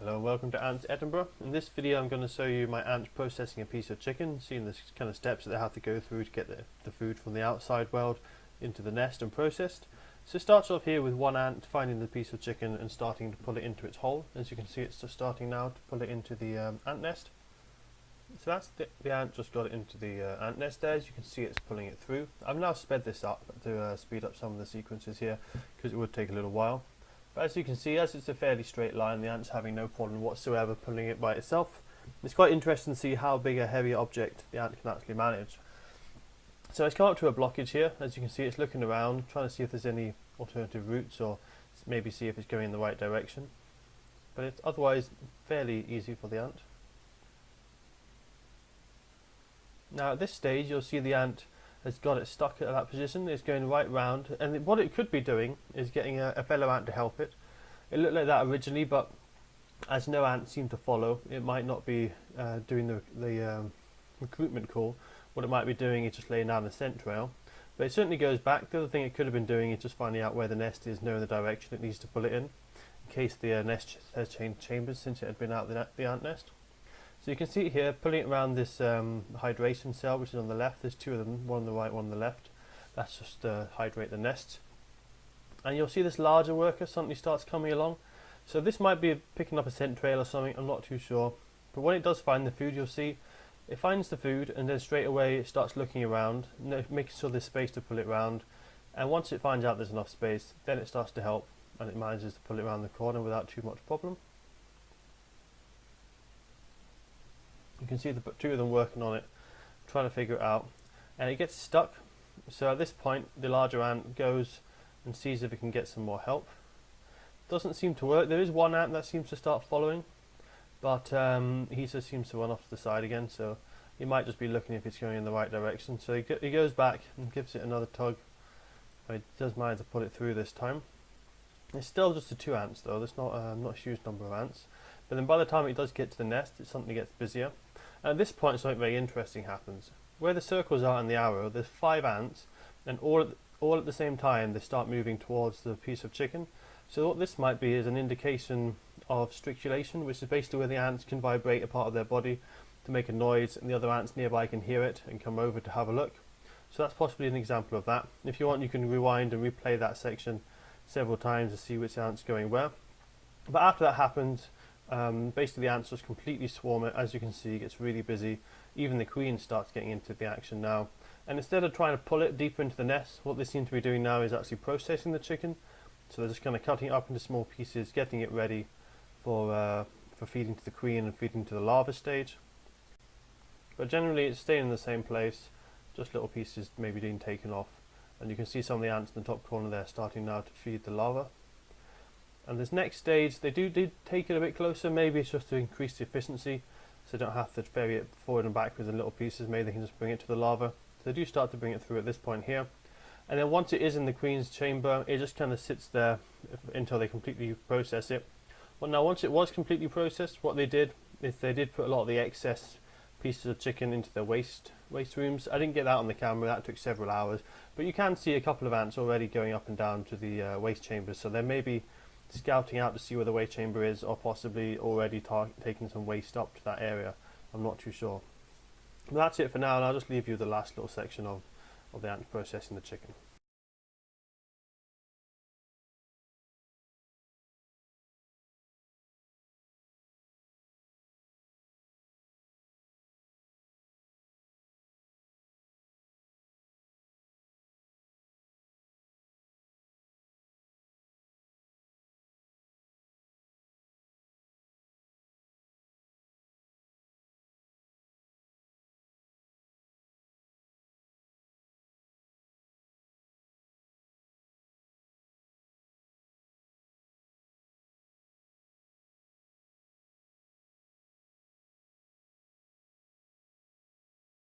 Hello and welcome to Ants Edinburgh. In this video I'm going to show you my ants processing a piece of chicken, seeing the kind of steps that they have to go through to get the food from the outside world into the nest and processed. So it starts off here with one ant finding the piece of chicken and starting to pull it into its hole. As you can see, it's just starting now to pull it into the ant nest. So that's the ant just got it into the ant nest there. As you can see, it's pulling it through. I've now sped this up to speed up some of the sequences here because it would take a little while. But as you can see, as it's a fairly straight line, the ant's having no problem whatsoever pulling it by itself. It's quite interesting to see how big a heavy object the ant can actually manage. So it's come up to a blockage here. As you can see, it's looking around, trying to see if there's any alternative routes or maybe see if it's going in the right direction. But it's otherwise fairly easy for the ant. Now at this stage, you'll see the ant has got it stuck at that position. It's going right round, and what it could be doing is getting a fellow ant to help it. It looked like that originally, but as no ant seemed to follow, it might not be doing the recruitment call. What it might be doing is just laying down the scent trail, but it certainly goes back. The other thing it could have been doing is just finding out where the nest is, knowing the direction it needs to pull it in case the nest has changed chambers since it had been out the ant nest. So you can see here, pulling it around this hydration cell, which is on the left. There's two of them, one on the right, one on the left. That's just to hydrate the nest. And you'll see this larger worker suddenly starts coming along. So this might be picking up a scent trail or something, I'm not too sure. But when it does find the food, you'll see it finds the food and then straight away it starts looking around, making sure there's space to pull it around. And once it finds out there's enough space, then it starts to help and it manages to pull it around the corner without too much problem. You can see the two of them working on it, trying to figure it out, and it gets stuck. So at this point, the larger ant goes and sees if it can get some more help. Doesn't seem to work. There is one ant that seems to start following, but he just seems to run off to the side again. So he might just be looking if it's going in the right direction. So he goes back and gives it another tug. He does manage to put it through this time. It's still just the two ants though. There's not a huge number of ants. But then by the time it does get to the nest, it suddenly gets busier. At this point, something very interesting happens. Where the circles are in the arrow, there's 5 ants, and all at the same time they start moving towards the piece of chicken. So what this might be is an indication of stridulation, which is basically where the ants can vibrate a part of their body to make a noise, and the other ants nearby can hear it and come over to have a look. So that's possibly an example of that. If you want, you can rewind and replay that section several times to see which ant's going where. But after that happens, basically the ants just completely swarm it. As you can see, it gets really busy. Even the queen starts getting into the action now. And instead of trying to pull it deeper into the nest, what they seem to be doing now is actually processing the chicken. So they're just kind of cutting it up into small pieces, getting it ready for feeding to the queen and feeding to the larva stage. But generally it's staying in the same place, just little pieces maybe being taken off. And you can see some of the ants in the top corner there starting now to feed the larva. And this next stage, they do take it a bit closer. Maybe it's just to increase the efficiency, so they don't have to ferry it forward and backwards in little pieces. Maybe they can just bring it to the larva. So they do start to bring it through at this point here. And then once it is in the queen's chamber, it just kind of sits there until they completely process it. Well, now once it was completely processed, what they did is they did put a lot of the excess pieces of chicken into their waste rooms. I didn't get that on the camera, that took several hours. But you can see a couple of ants already going up and down to the waste chambers. So they may be scouting out to see where the waste chamber is, or possibly already taking some waste up to that area. I'm not too sure. But that's it for now, and I'll just leave you the last little section of the ants processing the chicken.